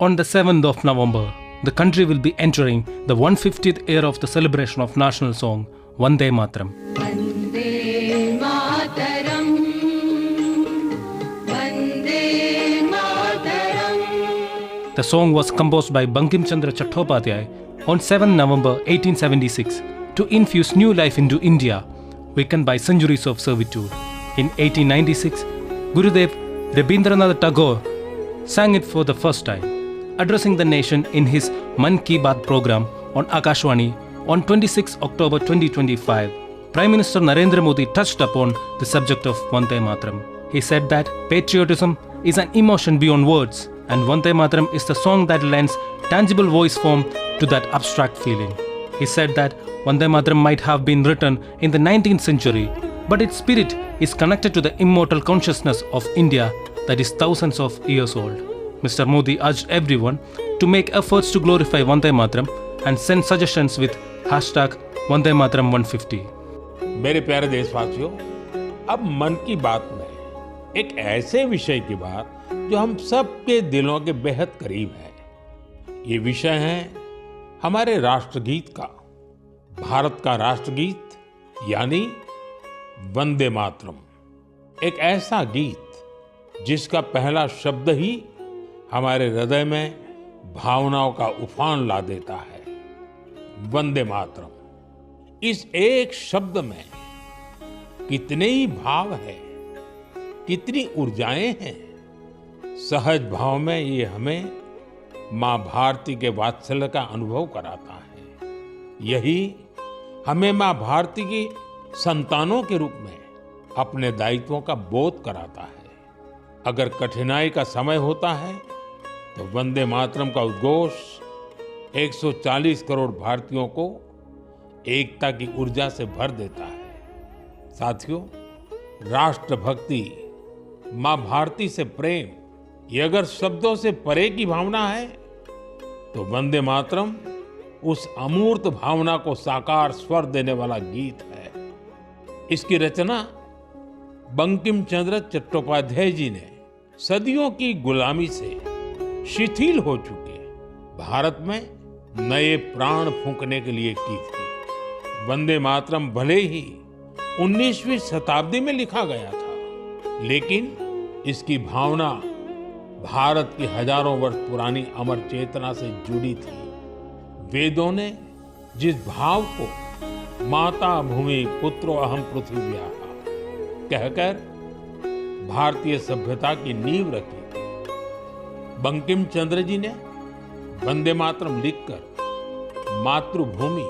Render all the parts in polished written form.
On the 7th of November, the country will be entering the 150th year of the celebration of national song Vande Mataram. Vande Mataram, Vande Mataram. The song was composed by Bankim Chandra Chattopadhyay on 7 November 1876 to infuse new life into India, weakened by centuries of servitude. In 1896, Gurudev Rabindranath Tagore sang it for the first time, addressing the nation in his Man Ki Baat program on Akashvani on 26 October 2025. Prime Minister Narendra Modi touched upon the subject of Vande Mataram. He said that patriotism is an emotion beyond words, and Vande Mataram is the song that lends tangible voice form to that abstract feeling. He said that Vande Mataram might have been written in the 19th century, but its spirit is connected to the immortal consciousness of India that is thousands of years old. Mr. Modi urged everyone to make efforts to glorify Vande Mataram and send suggestions with #VandeMataram150. मेरे प्यारे देशवासियों, अब मन की बात में एक ऐसे विषय की बात जो हम सबके दिलों के बेहद करीब है। ये विषय है हमारे राष्ट्रगीत का, भारत का राष्ट्रगीत यानी वंदे मातरम। एक ऐसा गीत जिसका पहला शब्द ही हमारे हृदय में भावनाओं का उफान ला देता है। वंदे मातरम, इस एक शब्द में कितने ही भाव है, कितनी ऊर्जाएं हैं। सहज भाव में ये हमें मां भारती के वात्सल्य का अनुभव कराता है। यही हमें मां भारती की संतानों के रूप में अपने दायित्वों का बोध कराता है। अगर कठिनाई का समय होता है तो वंदे मातरम का उद्घोष 140 करोड़ भारतीयों को एकता की ऊर्जा से भर देता है। साथियों, राष्ट्रभक्ति, मां भारती से प्रेम, ये अगर शब्दों से परे की भावना है तो वंदे मातरम उस अमूर्त भावना को साकार स्वर देने वाला गीत है। इसकी रचना बंकिम चंद्र चट्टोपाध्याय जी ने सदियों की गुलामी से शिथिल हो चुके भारत में नए प्राण फूंकने के लिए की थी। वंदे मातरम भले ही 19वीं शताब्दी में लिखा गया था, लेकिन इसकी भावना भारत की हजारों वर्ष पुरानी अमर चेतना से जुड़ी थी। वेदों ने जिस भाव को माता भूमि पुत्रो अहम पृथिव्या कहकर भारतीय सभ्यता की नींव रखी, बंकिम चंद्र जी ने वंदे मातरम लिखकर मातृभूमि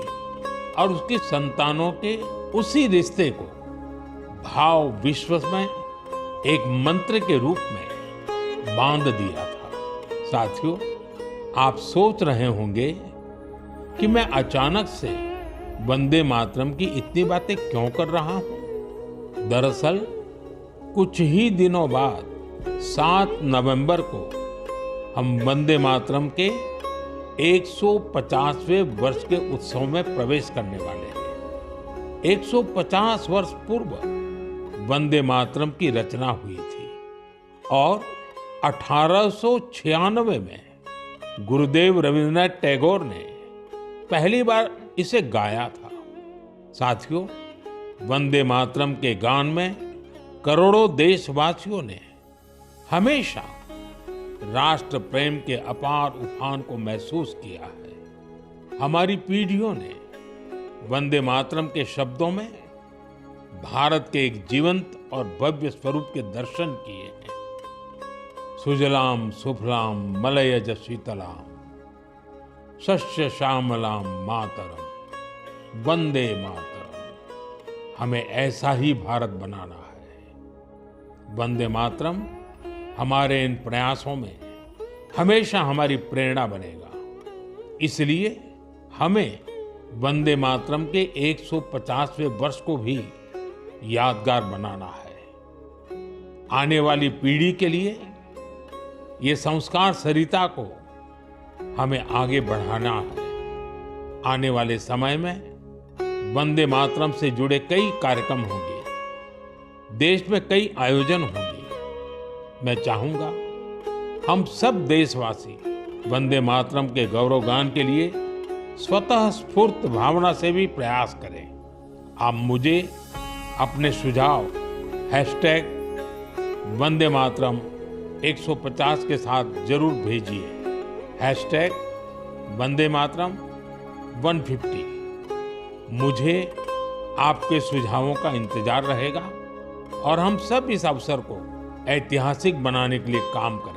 और उसकी संतानों के उसी रिश्ते को भाव विश्व में एक मंत्र के रूप में बांध दिया था। साथियों, आप सोच रहे होंगे कि मैं अचानक से वंदे मातरम की इतनी बातें क्यों कर रहा हूं। दरअसल कुछ ही दिनों बाद 7 नवंबर को हम वंदे मातरम के 150वें वर्ष के उत्सव में प्रवेश करने वाले हैं। 150 वर्ष पूर्व वंदे मातरम की रचना हुई थी और 1896 में गुरुदेव रविंद्रनाथ टैगोर ने पहली बार इसे गाया था। साथियों, वंदे मातरम के गान में करोड़ों देशवासियों ने हमेशा राष्ट्र प्रेम के अपार उफान को महसूस किया है। हमारी पीढ़ियों ने वंदे मातरम के शब्दों में भारत के एक जीवंत और भव्य स्वरूप के दर्शन किए हैं। सुजलाम सुफलाम मलयज शीतलाम शस्य श्यामलाम मातरम वंदे मातरम। हमें ऐसा ही भारत बनाना है। वंदे मातरम हमारे इन प्रयासों में हमेशा हमारी प्रेरणा बनेगा। इसलिए हमें वंदे मातरम के 150वें वर्ष को भी यादगार बनाना है। आने वाली पीढ़ी के लिए ये संस्कार सरिता को हमें आगे बढ़ाना है। आने वाले समय में वंदे मातरम से जुड़े कई कार्यक्रम होंगे, देश में कई आयोजन होंगे। मैं चाहूंगा हम सब देशवासी वंदे मातरम के गौरवगान के लिए स्वतः स्फूर्त भावना से भी प्रयास करें। आप मुझे अपने सुझाव वंदे मातरम 150 के साथ जरूर भेजिए। वंदे मातरम 150। मुझे आपके सुझावों का इंतजार रहेगा और हम सब इस अवसर को ऐतिहासिक बनाने के लिए काम करें।